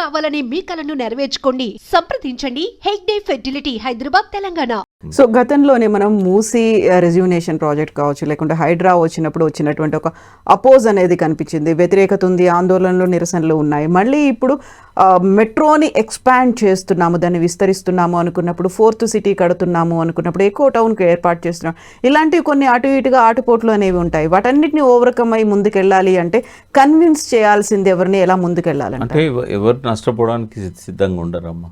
కావాలనే మీ కలను నెరవేర్చుకోండి. సంప్రదించండి హెగ్డే ఫెర్టిలిటీ, హైదరాబాద్, తెలంగాణ. సో గతంలోనే మనం మూసీ రెజ్యూనేషన్ ప్రాజెక్ట్ కావచ్చు, లేకుంటే హైడ్రా వచ్చినటువంటి ఒక అపోజ్ అనేది కనిపించింది, వ్యతిరేకత ఉంది, ఆందోళనలు నిరసనలు ఉన్నాయి. మళ్ళీ ఇప్పుడు మెట్రోని ఎక్స్పాండ్ చేస్తున్నాము, దాన్ని విస్తరిస్తున్నాము అనుకున్నప్పుడు, ఫోర్త్ సిటీ కడుతున్నాము అనుకున్నప్పుడు, ఎక్కువ టౌన్కి ఏర్పాటు చేస్తున్నాం, ఇలాంటివి కొన్ని అటు ఇటుగా ఆటుపోట్లు అనేవి ఉంటాయి. వాటన్నిటిని ఓవర్కమ్ అయ్యి ముందుకెళ్ళాలి అంటే కన్విన్స్ చేయాల్సింది ఎవరిని, ఎలా ముందుకెళ్ళాలంటే ఎవరు నష్టపోవడానికి సిద్ధంగా ఉండరమ్మా.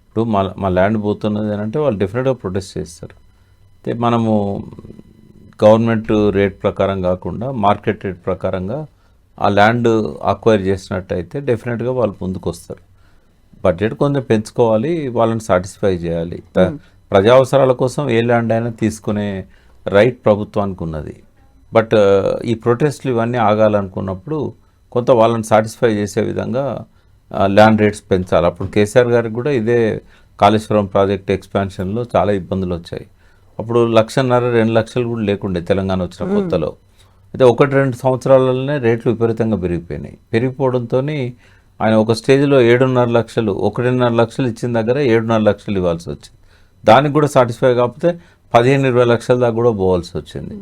ఇప్పుడు మా ల్యాండ్ పోతున్నది అని అంటే వాళ్ళు డెఫినెట్గా ప్రొటెస్ట్ చేస్తారు. అయితే మనము గవర్నమెంట్ రేట్ ప్రకారం కాకుండా మార్కెట్ రేట్ ప్రకారంగా ఆ ల్యాండ్ అక్వైర్ చేసినట్టయితే డెఫినెట్గా వాళ్ళు ముందుకు వస్తారు. బడ్జెట్ కొంచెం పెంచుకోవాలి, వాళ్ళని సాటిస్ఫై చేయాలి. ప్రజా అవసరాల కోసం ఏ ల్యాండ్ అయినా తీసుకునే రైట్ ప్రభుత్వానికి ఉన్నది. బట్ ఈ ప్రొటెస్ట్లు ఇవన్నీ ఆగాలనుకున్నప్పుడు కొంత వాళ్ళని సాటిస్ఫై చేసే విధంగా ల్యాండ్ రేట్స్ పెంచాలి. అప్పుడు కేసీఆర్ గారికి కూడా ఇదే కాళేశ్వరం ప్రాజెక్ట్ ఎక్స్పాన్షన్లో చాలా ఇబ్బందులు వచ్చాయి. అప్పుడు 1.5-2 లక్షలు కూడా లేకుండే తెలంగాణ వచ్చిన కొత్తలో. అయితే 1-2 సంవత్సరాలలోనే రేట్లు విపరీతంగా పెరిగిపోయినాయి. పెరిగిపోవడంతో ఆయన ఒక స్టేజ్లో 7.5 లక్షలు, 1.5 లక్షలు ఇచ్చిన దగ్గర 7.5 లక్షలు ఇవ్వాల్సి వచ్చింది. దానికి కూడా సాటిస్ఫై కాకపోతే 15-20 లక్షల దాకా కూడా పోవాల్సి వచ్చింది.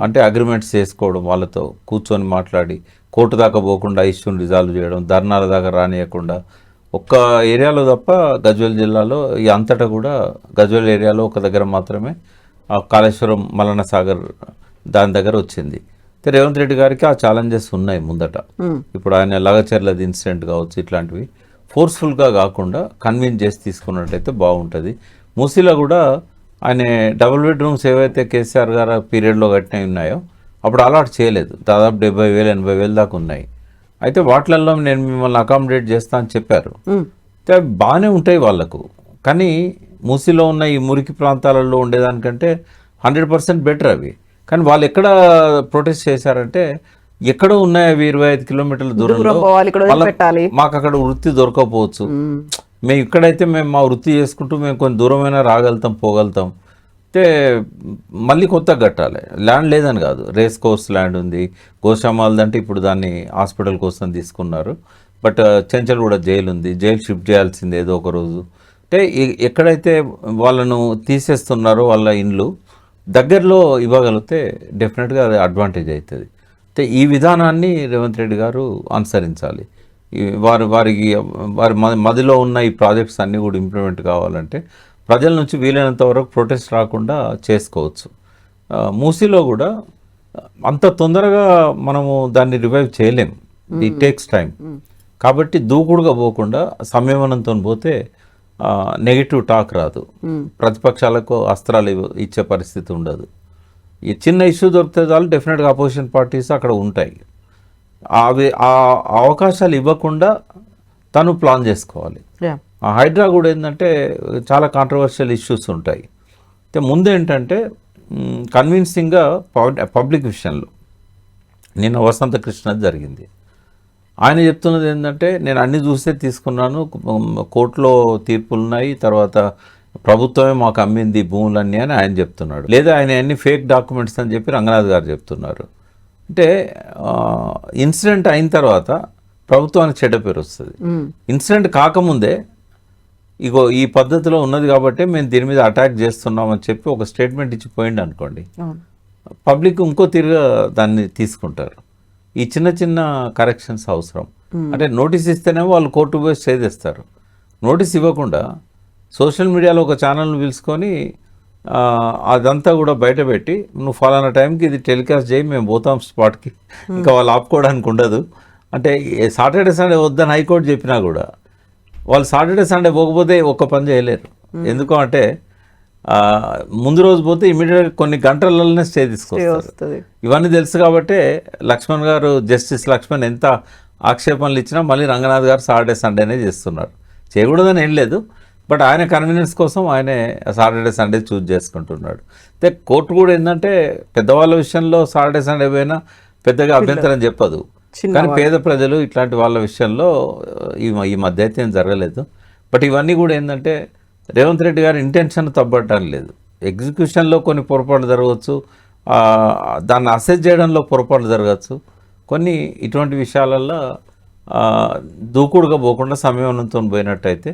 అంటే అగ్రిమెంట్స్ చేసుకోవడం, వాళ్ళతో కూర్చొని మాట్లాడి కోర్టు దాకా పోకుండా ఇష్యూని రిజాల్వ్ చేయడం, ధర్నాల దాకా రానియకుండా. ఒక్క ఏరియాలో తప్ప గజ్వేల్ జిల్లాలో ఈ అంతటా కూడా గజ్వేల్ ఏరియాలో ఒక దగ్గర మాత్రమే కాళేశ్వరం మల్లన్న సాగర్ దాని దగ్గర వచ్చింది. రేవంత్ రెడ్డి గారికి ఆ ఛాలెంజెస్ ఉన్నాయి ముందట. ఇప్పుడు ఆయన లగచర్లది ఇన్సిడెంట్ కావచ్చు, ఇట్లాంటివి ఫోర్స్ఫుల్గా కాకుండా కన్విన్స్ చేసి తీసుకున్నట్టయితే బాగుంటుంది. మూసీలో కూడా ఆయన డబుల్ బెడ్రూమ్స్ ఏవైతే కేసీఆర్ గారు పీరియడ్లో కట్టినవి ఉన్నాయో అప్పుడు అలాట్ చేయలేదు. దాదాపు 70,000-80,000 దాకా ఉన్నాయి. అయితే వాటిలలో నేను మిమ్మల్ని అకామిడేట్ చేస్తా అని చెప్పారు. అయితే బాగానే ఉంటాయి వాళ్ళకు, కానీ మూసీలో ఉన్న ఈ మురికి ప్రాంతాలలో ఉండేదానికంటే 100% బెటర్ అవి. కానీ వాళ్ళు ఎక్కడ ప్రొటెస్ట్ చేశారంటే, ఎక్కడో ఉన్నాయి అవి 25 కిలోమీటర్ల దూరంలో, మాకు అక్కడ వృత్తి దొరకకపోవచ్చు, మేము ఇక్కడైతే మేము మా వృత్తి చేసుకుంటూ మేము కొంచెం దూరమైనా రాగలుగుతాం, పోగలుగుతాం. అయితే మళ్ళీ కొత్తగా కట్టాలి. ల్యాండ్ లేదని కాదు, రేస్ కోర్స్ ల్యాండ్ ఉంది, గోశామాలది అంటే ఇప్పుడు దాన్ని హాస్పిటల్ కోసం తీసుకున్నారు. బట్ చెంచల్ కూడా జైలు ఉంది, జైలు షిఫ్ట్ చేయాల్సింది ఏదో ఒక రోజు. అంటే ఎక్కడైతే వాళ్ళను తీసేస్తున్నారో వాళ్ళ ఇండ్లు దగ్గరలో ఇవ్వగలిగితే డెఫినెట్గా అది అడ్వాంటేజ్ అవుతుంది. అయితే ఈ విధానాన్ని రేవంత్ రెడ్డి గారు అనుసరించాలి. వారి మదిలో ఉన్న ఈ ప్రాజెక్ట్స్ అన్నీ కూడా ఇంప్లిమెంట్ కావాలంటే ప్రజల నుంచి వీలైనంత వరకు ప్రొటెస్ట్ రాకుండా చేసుకోవచ్చు. మూసీలో కూడా అంత తొందరగా మనము దాన్ని రివైవ్ చేయలేము, ఇట్ టేక్స్ టైం. కాబట్టి దూకుడుగా పోకుండా సంయమనంతో పోతే నెగిటివ్ టాక్ రాదు, ప్రతిపక్షాలకు అస్త్రాలు ఇచ్చే పరిస్థితి ఉండదు. ఈ చిన్న ఇష్యూ దొరికితే చాలు డెఫినెట్గా అపోజిషన్ పార్టీస్ అక్కడ ఉంటాయి. అవి ఆ అవకాశాలు ఇవ్వకుండా తను ప్లాన్ చేసుకోవాలి. హైడ్రా కూడా ఏంటంటే చాలా కాంట్రవర్షియల్ ఇష్యూస్ ఉంటాయి. అయితే ముందేంటంటే కన్విన్సింగ్గా పబ్లిక్ విషయంలో నిన్న వసంత కృష్ణ జరిగింది. ఆయన చెప్తున్నది ఏంటంటే, నేను అన్ని చూస్తే తీసుకున్నాను, కోర్టులో తీర్పులు ఉన్నాయి, తర్వాత ప్రభుత్వమే మాకు అమ్మింది భూములన్నీ అని ఆయన చెప్తున్నాడు. లేదా ఆయన అన్ని ఫేక్ డాక్యుమెంట్స్ అని చెప్పి రంగనాథ్ గారు చెప్తున్నారు. అంటే ఇన్సిడెంట్ అయిన తర్వాత ప్రభుత్వానికి చెడ్డ పేరు వస్తుంది. ఇన్సిడెంట్ కాకముందే ఇగో ఈ పద్ధతిలో ఉన్నది కాబట్టి మేము దీని మీద అటాక్ చేస్తున్నామని చెప్పి ఒక స్టేట్మెంట్ ఇచ్చి పోయింది అనుకోండి, పబ్లిక్ ఇంకో తీరుగా దాన్ని తీసుకుంటారు. ఈ చిన్న చిన్న కరెక్షన్స్ అవసరం. అంటే నోటీస్ ఇస్తేనేమో వాళ్ళు కోర్టు పోయి స్టే చేస్తారు. నోటీస్ ఇవ్వకుండా సోషల్ మీడియాలో ఒక ఛానల్ని పిలుచుకొని అదంతా కూడా బయట పెట్టి, నువ్వు ఫలానా టైంకి ఇది టెలికాస్ట్ చేయి, మేము పోతాం స్పాట్కి, ఇంకా వాళ్ళు ఆపుకోవడానికి ఉండదు. అంటే సాటర్డే సండే వద్దని హైకోర్టు చెప్పినా కూడా వాళ్ళు సాటర్డే సండే పోకపోతే ఒక్క పని చేయలేరు. ఎందుకు అంటే ముందు రోజు పోతే ఇమీడియట్గా కొన్ని గంటలలోనే స్టే తీసుకొస్తారు. ఇవన్నీ తెలుసు కాబట్టి లక్ష్మణ్ గారు, జస్టిస్ లక్ష్మణ్ ఎంత ఆక్షేపణలు ఇచ్చినా మళ్ళీ రంగనాథ్ గారు సాటర్డే సండేనే చేస్తున్నారు. చేయకూడదని ఏం లేదు, బట్ ఆయన కన్వీనియన్స్ కోసం ఆయనే సాటర్డే సండే చూజ్ చేసుకుంటున్నాడు. అయితే కోర్టు కూడా ఏంటంటే పెద్దవాళ్ళ విషయంలో సాటర్డే సండే పోయినా పెద్దగా అభ్యంతరం చెప్పదు, కానీ పేద ప్రజలు ఇట్లాంటి వాళ్ళ విషయంలో ఈ మధ్య అయితే ఏం జరగలేదు. బట్ ఇవన్నీ కూడా ఏంటంటే రేవంత్ రెడ్డి గారి ఇంటెన్షన్ తప్పట్టడం లేదు. ఎగ్జిక్యూషన్లో కొన్ని పొరపాట్లు జరగవచ్చు, దాన్ని అసెస్ చేయడంలో పొరపాట్లు జరగచ్చు. కొన్ని ఇటువంటి విషయాలలో దూకుడుగా పోకుండా సమయంతో పోయినట్టయితే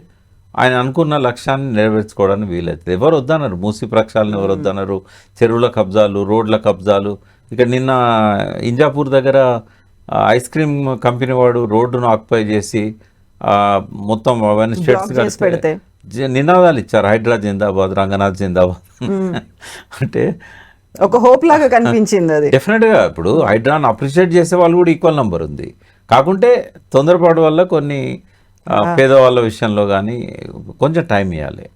ఆయన అనుకున్న లక్ష్యాన్ని నెరవేర్చుకోవడానికి వీలవుతుంది. ఎవరు వద్దన్నారు మూసీ ప్రక్షాళన, ఎవరు వద్దన్నారు చెరువుల కబ్జాలు, రోడ్ల కబ్జాలు. ఇక నిన్న ఇంజాపూర్ దగ్గర ఐస్ క్రీమ్ కంపెనీ వాడు రోడ్డును ఆక్యుపై చేసి మొత్తం అవన్నీ స్టేట్స్ పెడితే నినాదాలు ఇచ్చారు, హైడ్రా జిందాబాద్, రంగనాథ్ జిందాబాద్. అంటే ఒక హోప్ లాగా కనిపించింది అది. డెఫినెట్గా ఇప్పుడు హైడ్రాను అప్రిషియేట్ చేసే వాళ్ళు కూడా ఈక్వల్ నెంబర్ ఉంది. కాకుంటే తొందరపాటు వల్ల కొన్ని పేదవాళ్ళ విషయంలో కానీ కొంచెం టైం ఇవ్వాలి.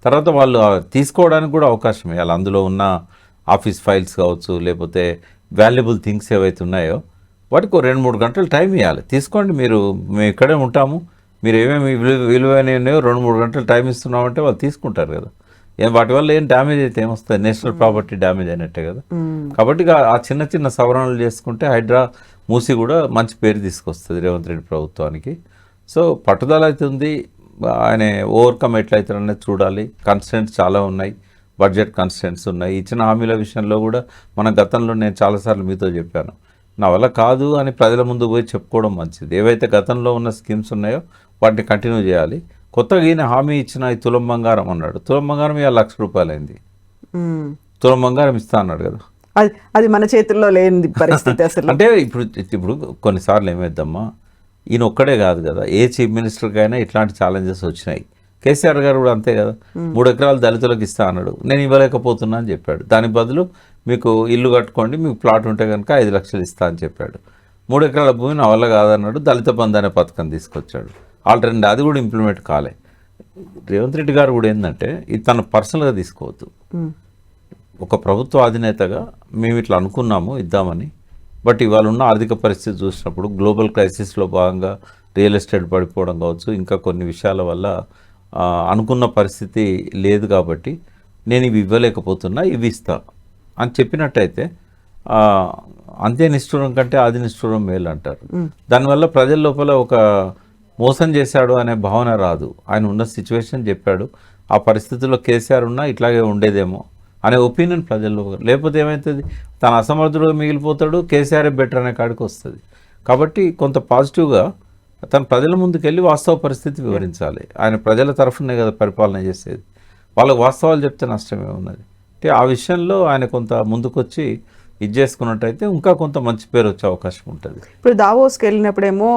తర్వాత వాళ్ళు తీసుకోవడానికి కూడా అవకాశం ఇవ్వాలి. అందులో ఉన్న ఆఫీస్ ఫైల్స్ కావచ్చు, లేకపోతే వాల్యుబుల్ థింగ్స్ ఏవైతే ఉన్నాయో వాటికి 2-3 గంటలు టైం ఇవ్వాలి. తీసుకోండి, మేము ఇక్కడే ఉంటాము, మీరు ఏమేమి విలువైనవి ఉన్నాయో 2-3 గంటలు టైం ఇస్తున్నామంటే వాళ్ళు తీసుకుంటారు కదా. వాటి వల్ల ఏం డ్యామేజ్ అయితే ఏమొస్తుంది? నేషనల్ ప్రాపర్టీ డ్యామేజ్ అయినట్టే కదా. కాబట్టి ఆ చిన్న చిన్న సవరణలు చేసుకుంటే హైడ్రా మూసి కూడా మంచి పేరు తీసుకొస్తుంది రేవంత్ రెడ్డి ప్రభుత్వానికి. సో పట్టుదల అయితే ఉంది. ఆయన ఓవర్కమ్ ఎట్లయితారనేది చూడాలి. కన్స్టెంట్స్ చాలా ఉన్నాయి, బడ్జెట్ కన్స్టెంట్స్ ఉన్నాయి. ఇచ్చిన హామీల విషయంలో కూడా మన గతంలో నేను చాలాసార్లు మీతో చెప్పాను, నా వల్ల కాదు అని ప్రజల ముందు పోయి చెప్పుకోవడం మంచిది. ఏవైతే గతంలో ఉన్న స్కీమ్స్ ఉన్నాయో వాటిని కంటిన్యూ చేయాలి. కొత్తగా ఈయన హామీ ఇచ్చిన ఈ తులం బంగారం అన్నాడు, తులం బంగారం ఇవాళ ₹1,00,000 అయింది. తులం బంగారం ఇస్తా అన్నాడు కదా. అది మన చేతుల్లో లేని పరిస్థితి అసలు. అంటే ఇప్పుడు కొన్నిసార్లు ఏమైద్దమ్మా, ఈయన ఒక్కడే కాదు కదా, ఏ చీఫ్ మినిస్టర్కైనా ఇట్లాంటి ఛాలెంజెస్ వచ్చినాయి. కేసీఆర్ గారు కూడా అంతే కదా, 3 ఎకరాలు దళితులకు ఇస్తా అన్నాడు, నేను ఇవ్వలేకపోతున్నా అని చెప్పాడు. దాని బదులు మీకు ఇల్లు కట్టుకోండి, మీకు ప్లాట్ ఉంటే కనుక 5 లక్షలు ఇస్తా అని చెప్పాడు. 3 ఎకరాల భూమి నా వల్ల కాదన్నాడు, దళిత బంధు అనే పథకం తీసుకొచ్చాడు. ఆల్రెడీ అది కూడా ఇంప్లిమెంట్ కాలే. రేవంత్ రెడ్డి గారు కూడా ఏంటంటే ఇది తను పర్సనల్గా తీసుకోవద్దు. ఒక ప్రభుత్వ అధినేతగా మేము ఇట్లా అనుకున్నాము ఇద్దామని, బట్ ఇవాళ ఉన్న ఆర్థిక పరిస్థితి చూసినప్పుడు గ్లోబల్ క్రైసిస్లో భాగంగా రియల్ ఎస్టేట్ పడిపోవడం కావచ్చు, ఇంకా కొన్ని విషయాల వల్ల అనుకున్న పరిస్థితి లేదు కాబట్టి నేను ఇవి ఇవ్వలేకపోతున్నా, ఇవి ఇస్తా అని చెప్పినట్టయితే అంతే నిష్ఠూరం కంటే ఆది నిష్ఠూరం మేలు అంటారు. దానివల్ల ప్రజల లోపల ఒక మోసం చేశాడు అనే భావన రాదు. ఆయన ఉన్న సిచ్యువేషన్ చెప్పాడు, ఆ పరిస్థితుల్లో కేసీఆర్ ఉన్నా ఇట్లాగే ఉండేదేమో అనే ఒపీనియన్ ప్రజల్లో. లేకపోతే ఏమవుతుంది, తన అసమర్థుడుగా మిగిలిపోతాడు, కేసీఆర్ బెటర్ అనే కాడికి వస్తుంది. కాబట్టి కొంత పాజిటివ్గా తన ప్రజల ముందుకెళ్ళి వాస్తవ పరిస్థితి వివరించాలి. ఆయన ప్రజల తరఫునే కదా పరిపాలన చేసేది, వాళ్ళకు వాస్తవాలు చెప్తే నష్టమే ఉన్నది. అంటే ఆ విషయంలో ఆయన కొంత ముందుకొచ్చి ఇది చేసుకున్నట్టయితే ఇంకా కొంత మంచి పేరు వచ్చే అవకాశం ఉంటుంది. ఇప్పుడు దావోస్కి వెళ్ళినప్పుడేమో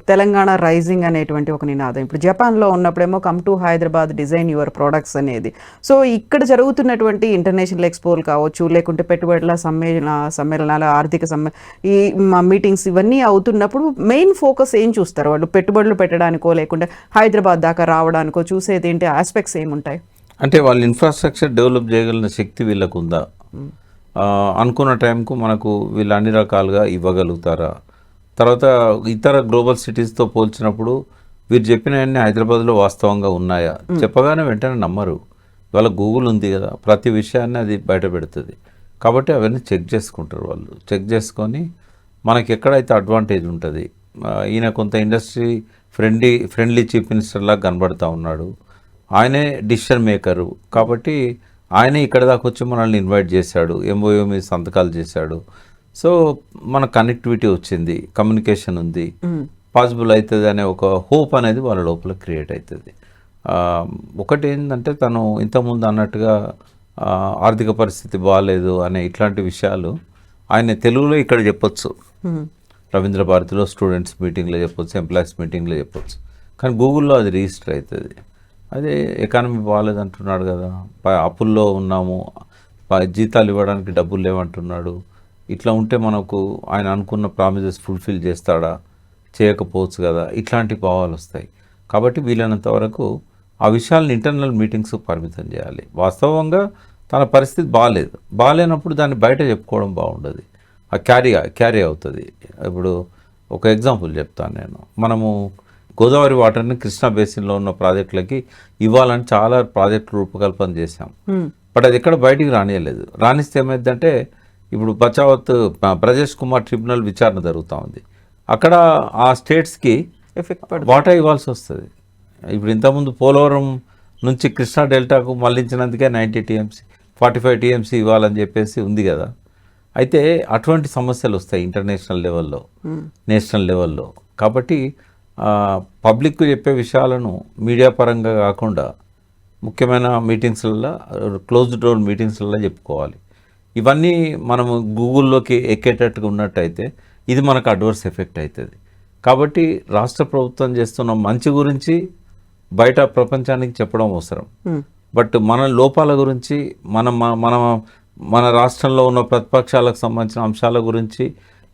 తెలంగాణ రైజింగ్ అనేటువంటి ఒక నినాదం, ఇప్పుడు జపాన్లో ఉన్నప్పుడేమో come to Hyderabad design your products అనేది. సో ఇక్కడ జరుగుతున్నటువంటి ఇంటర్నేషనల్ ఎక్స్పోలు కావచ్చు, లేకుంటే పెట్టుబడుల సమ్మేళనాల ఆర్థిక ఈ మీటింగ్స్ ఇవన్నీ అవుతున్నప్పుడు మెయిన్ ఫోకస్ ఏం చూస్తారు వాళ్ళు? పెట్టుబడులు పెట్టడానికో లేకుంటే హైదరాబాద్ దాకా రావడానికో చూసేది ఏంటి? ఆస్పెక్ట్స్ ఏముంటాయి? అంటే వాళ్ళ ఇన్ఫ్రాస్ట్రక్చర్ డెవలప్ చేయగలిగిన శక్తి వీళ్ళకు ఉందా, అనుకున్న టైంకు మనకు వీళ్ళు అన్ని రకాలుగా ఇవ్వగలుగుతారా, తర్వాత ఇతర గ్లోబల్ సిటీస్తో పోల్చినప్పుడు వీరు చెప్పినవన్నీ హైదరాబాద్లో వాస్తవంగా ఉన్నాయా, చెప్పగానే వెంటనే నమ్మరు. ఇవాళ గూగుల్ ఉంది కదా, ప్రతి విషయాన్ని అది బయట పెడుతుంది. కాబట్టి అవన్నీ చెక్ చేసుకుంటారు వాళ్ళు. చెక్ చేసుకొని మనకి ఎక్కడైతే అడ్వాంటేజ్ ఉంటుంది, ఈయన కొంత ఇండస్ట్రీ ఫ్రెండ్లీ చీఫ్ మినిస్టర్ లాగా కనబడుతూ ఉన్నాడు, ఆయనే డిసిషన్ మేకరు. కాబట్టి ఆయనే ఇక్కడ దాకా వచ్చి మనల్ని ఇన్వైట్ చేశాడు, ఎంఓయూ మీద సంతకాలు చేశాడు. సో మన కనెక్టివిటీ వచ్చింది, కమ్యూనికేషన్ ఉంది, పాసిబుల్ అవుతుంది అనే ఒక హోప్ అనేది వాళ్ళ లోపల క్రియేట్ అవుతుంది. ఒకటి ఏంటంటే తను ఇంతకుముందు అన్నట్టుగా ఆర్థిక పరిస్థితి బాగాలేదు అనే ఇట్లాంటి విషయాలు ఆయన తెలుగులో ఇక్కడ చెప్పొచ్చు, రవీంద్ర భారతిలో స్టూడెంట్స్ మీటింగ్లో చెప్పొచ్చు, ఎంప్లాయీస్ మీటింగ్లో చెప్పొచ్చు. కానీ గూగుల్లో అది రిజిస్టర్ అవుతుంది. అదే ఎకానమీ బాగాలేదు అంటున్నాడు కదా, అప్పుల్లో ఉన్నాము, జీతాలు ఇవ్వడానికి డబ్బులు లేవంటున్నాడు. ఇట్లా ఉంటే మనకు ఆయన అనుకున్న ప్రామిసెస్ ఫుల్ఫిల్ చేస్తాడా, చేయకపోవచ్చు కదా, ఇట్లాంటి భావాలు వస్తాయి. కాబట్టి వీలైనంత వరకు ఆ విషయాలను ఇంటర్నల్ మీటింగ్స్ పరిమితం చేయాలి. వాస్తవంగా తన పరిస్థితి బాగాలేనప్పుడు దాన్ని బయట చెప్పుకోవడం బాగుండదు, ఆ క్యారీ అవుతుంది. ఇప్పుడు ఒక ఎగ్జాంపుల్ చెప్తాను నేను. మనము గోదావరి వాటర్ని కృష్ణా బేసిన్లో ఉన్న ప్రాజెక్టులకి ఇవ్వాలని చాలా ప్రాజెక్టులు రూపకల్పన చేశాం. బట్ అది ఎక్కడ బయటికి రానియలేదు. రాణిస్తే ఏమైందంటే ఇప్పుడు బచావత్ బ్రజేష్ కుమార్ ట్రిబ్యునల్ విచారణ జరుగుతూ ఉంది. అక్కడ ఆ స్టేట్స్కి వాటా ఇవ్వాల్సి వస్తుంది. ఇప్పుడు ఇంతకుముందు పోలవరం నుంచి కృష్ణా డెల్టాకు మళ్లించినందుకే 90 TMC 45 TMC ఇవ్వాలని చెప్పేసి ఉంది కదా. అయితే అటువంటి సమస్యలు వస్తాయి ఇంటర్నేషనల్ లెవెల్లో, నేషనల్ లెవెల్లో. కాబట్టి పబ్లిక్కు చెప్పే విషయాలను మీడియా పరంగా కాకుండా ముఖ్యమైన మీటింగ్స్లలో, క్లోజ్డ్ డోర్ మీటింగ్స్లలో చెప్పుకోవాలి. ఇవన్నీ మనము గూగుల్లోకి ఎక్కేటట్టుగా ఉన్నట్టయితే ఇది మనకు అడ్వర్స్ ఎఫెక్ట్ అవుతుంది. కాబట్టి రాష్ట్ర ప్రభుత్వం చేస్తున్న మంచి గురించి బయట ప్రపంచానికి చెప్పడం అవసరం. బట్ మన లోపాల గురించి మన రాష్ట్రంలో ఉన్న ప్రతిపక్షాలకు సంబంధించిన అంశాల గురించి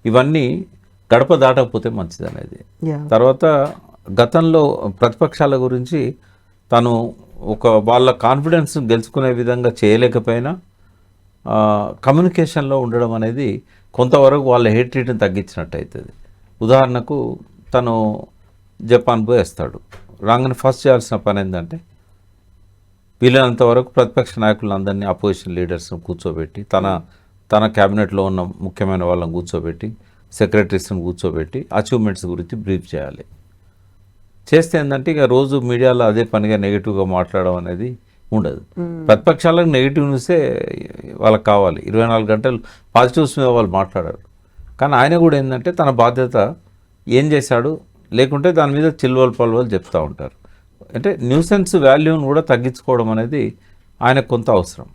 ఇవన్నీ గడప దాటకపోతే మంచిది అనేది. తర్వాత గతంలో ప్రతిపక్షాల గురించి తను వాళ్ళ కాన్ఫిడెన్స్ గెలుచుకునే విధంగా చేయలేకపోయినా కమ్యూనికేషన్లో ఉండడం అనేది కొంతవరకు వాళ్ళ హేట్రీట్ని తగ్గించినట్టు అవుతుంది. ఉదాహరణకు తను జపాన్ పోయి వస్తాడు, రాగానే ఫస్ట్ చేయాల్సిన పని ఏంటంటే వీళ్ళనంత వరకు ప్రతిపక్ష నాయకులందరినీ, అపోజిషన్ లీడర్స్ని కూర్చోబెట్టి, తన క్యాబినెట్లో ఉన్న ముఖ్యమైన వాళ్ళని కూర్చోబెట్టి, సెక్రటరీస్ని కూర్చోబెట్టి అచీవ్మెంట్స్ గురించి బ్రీఫ్ చేయాలి. చేస్తే ఏంటంటే ఇక రోజు మీడియాలో అదే పనిగా నెగిటివ్గా మాట్లాడడం అనేది ఉండదు. ప్రతిపక్షాలకు నెగిటివ్ న్యూసే వాళ్ళకి కావాలి, 24 గంటలు పాజిటివ్స్ మీద వాళ్ళు మాట్లాడారు. కానీ ఆయన కూడా ఏంటంటే తన బాధ్యత ఏం చేశాడు, లేకుంటే దాని మీద చిల్వలు పల్వలు చెప్తూ ఉంటారు. అంటే న్యూసెన్స్ వాల్యూని కూడా తగ్గించుకోవడం అనేది ఆయనకు కొంత అవసరం,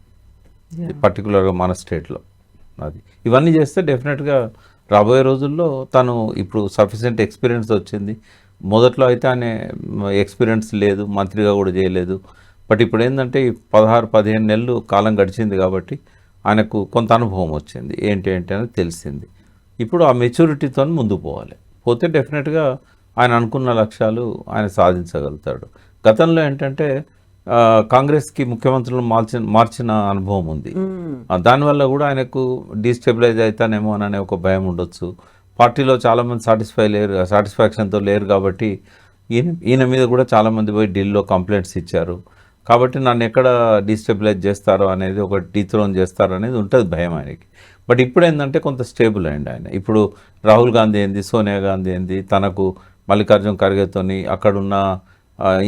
పర్టికులర్గా మన స్టేట్లో. అది ఇవన్నీ చేస్తే డెఫినెట్గా రాబోయే రోజుల్లో తను ఇప్పుడు సఫిషియెంట్ ఎక్స్పీరియన్స్ వచ్చింది. మొదట్లో అయితే ఆయన ఎక్స్పీరియన్స్ లేదు, మంత్రిగా కూడా చేయలేదు. బట్ ఇప్పుడు ఏంటంటే 16-15 నెలలు కాలం గడిచింది కాబట్టి ఆయనకు కొంత అనుభవం వచ్చింది, ఏంటి అనేది తెలిసింది. ఇప్పుడు ఆ మెచ్యూరిటీతో ముందుకు పోతే డెఫినెట్గా ఆయన అనుకున్న లక్ష్యాలు ఆయన సాధించగలుగుతాడు. గతంలో ఏంటంటే కాంగ్రెస్కి ముఖ్యమంత్రులు మార్చిన అనుభవం ఉంది. దానివల్ల కూడా ఆయనకు డీస్టెబిలైజ్ అవుతానేమో అనే ఒక భయం ఉండొచ్చు. పార్టీలో చాలామంది సాటిస్ఫాక్షన్తో లేరు కాబట్టి ఈయన మీద కూడా చాలామంది పోయి ఢిల్లీలో కంప్లైంట్స్ ఇచ్చారు. కాబట్టి నన్ను ఎక్కడ డీస్టెబిలైజ్ చేస్తారో అనేది, ఒక డీథ్రోన్ చేస్తారో అనేది ఉంటుంది భయం ఆయనకి. బట్ ఇప్పుడు ఏంటంటే కొంత స్టేబుల్ అయింది ఆయన. ఇప్పుడు రాహుల్ గాంధీ ఏంది, సోనియా గాంధీ ఏంది, తనకు మల్లికార్జున ఖర్గేతోని, అక్కడున్న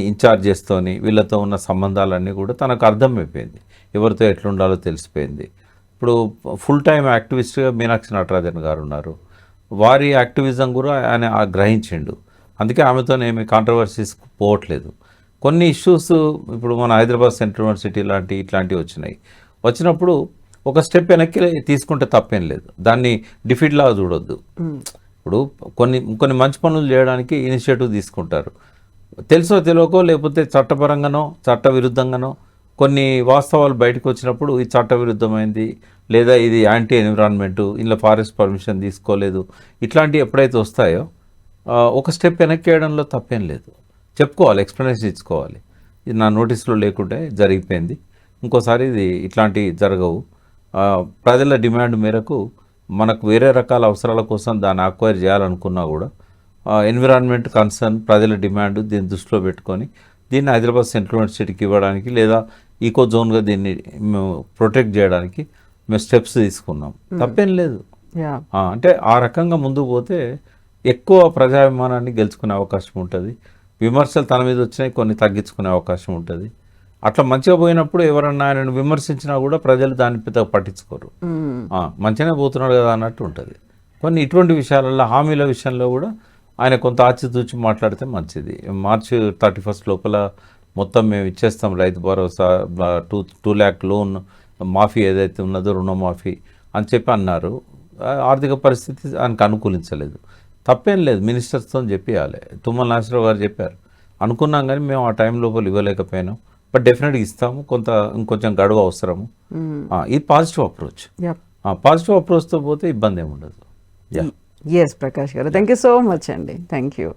ఇన్ఛార్జెస్తోని, వీళ్ళతో ఉన్న సంబంధాలన్నీ కూడా తనకు అర్థమైపోయింది, ఎవరితో ఎట్లుండాలో తెలిసిపోయింది. ఇప్పుడు ఫుల్ టైం యాక్టివిస్ట్గా మీనాక్షి నటరాజన్ గారు ఉన్నారు. వారి యాక్టివిజం కూడా ఆయన గ్రహించిండు. అందుకే ఆమెతో ఏమి కాంట్రవర్సీస్ పోవట్లేదు. కొన్ని ఇష్యూస్ ఇప్పుడు మన హైదరాబాద్ సెంట్రల్ యూనివర్సిటీ ఇట్లాంటివి వచ్చినప్పుడు ఒక స్టెప్ వెనక్కి తీసుకుంటే తప్పేం లేదు, దాన్ని డిఫీట్ లాగా చూడొద్దు. ఇప్పుడు కొన్ని మంచి పనులు చేయడానికి ఇనిషియేటివ్ తీసుకుంటారు. తెలుసో తెలియకో, లేకపోతే చట్టపరంగానో చట్టవిరుద్ధంగానో కొన్ని వాస్తవాలు బయటకు వచ్చినప్పుడు ఇది చట్టవిరుద్ధమైంది, లేదా ఇది యాంటీ ఎన్విరాన్మెంటు, ఇలా ఫారెస్ట్ పర్మిషన్ తీసుకోలేదు, ఇట్లాంటివి ఎప్పుడైతే వస్తాయో ఒక స్టెప్ వెనక్కి వేయడంలో తప్పేం లేదు. చెప్పుకోవాలి, ఎక్స్ప్లెనేషన్ ఇచ్చుకోవాలి, ఇది నా నోటీస్లో లేకుంటే జరిగిపోయింది, ఇంకోసారి ఇట్లాంటివి జరగవు. ప్రజల డిమాండ్ మేరకు మనకు వేరే రకాల అవసరాల కోసం దాన్ని అక్వైర్ చేయాలనుకున్నా కూడా ఎన్విరాన్మెంట్ కన్సర్న్, ప్రజల డిమాండ్, దీన్ని దృష్టిలో పెట్టుకొని దీన్ని హైదరాబాద్ సెంట్రల్ యూనివర్సిటీకి ఇవ్వడానికి, లేదా ఈకో జోన్గా దీన్ని ప్రొటెక్ట్ చేయడానికి మేము స్టెప్స్ తీసుకున్నాం. తప్పేం లేదు. అంటే ఆ రకంగా ముందుకు పోతే ఎక్కువ ప్రజాభిమానాన్ని గెలుచుకునే అవకాశం ఉంటుంది. విమర్శలు తన మీద వచ్చినాయి, కొన్ని తగ్గించుకునే అవకాశం ఉంటుంది. అట్లా మంచిగా పోయినప్పుడు ఎవరన్నా ఆయనను విమర్శించినా కూడా ప్రజలు దాన్ని పెద్దగా పట్టించుకోరు. మంచిగానే పోతున్నాడు కదా అన్నట్టు ఉంటుంది. కొన్ని ఇటువంటి విషయాలలో, హామీల విషయంలో కూడా ఆయన కొంత ఆచితూచి మాట్లాడితే మంచిది. మార్చి 31 లోపల మొత్తం మేము ఇచ్చేస్తాం, రైతు భరోసా, 2 lakh లోన్ మాఫీ ఏదైతే ఉన్నదో రుణమాఫీ అని చెప్పి అన్నారు. ఆర్థిక పరిస్థితి ఆయనకు అనుకూలించలేదు. తప్పేం లేదు, మినిస్టర్స్తో చెప్పియాలి. తుమ్మల నాగేశ్వరరావు గారు చెప్పారు, అనుకున్నాం కానీ మేము ఆ టైం లోపల ఇవ్వలేకపోయినాం, బట్ డెఫినెట్గా ఇస్తాము, ఇంకొంచెం గడువు అవసరము. ఇది పాజిటివ్ అప్రోచ్. పాజిటివ్ అప్రోచ్తో పోతే ఇబ్బంది ఏమి ఉండదు. ఎస్ ప్రకాష్ గారు, థ్యాంక్ యూ సో మచ్ అండి. Thank you.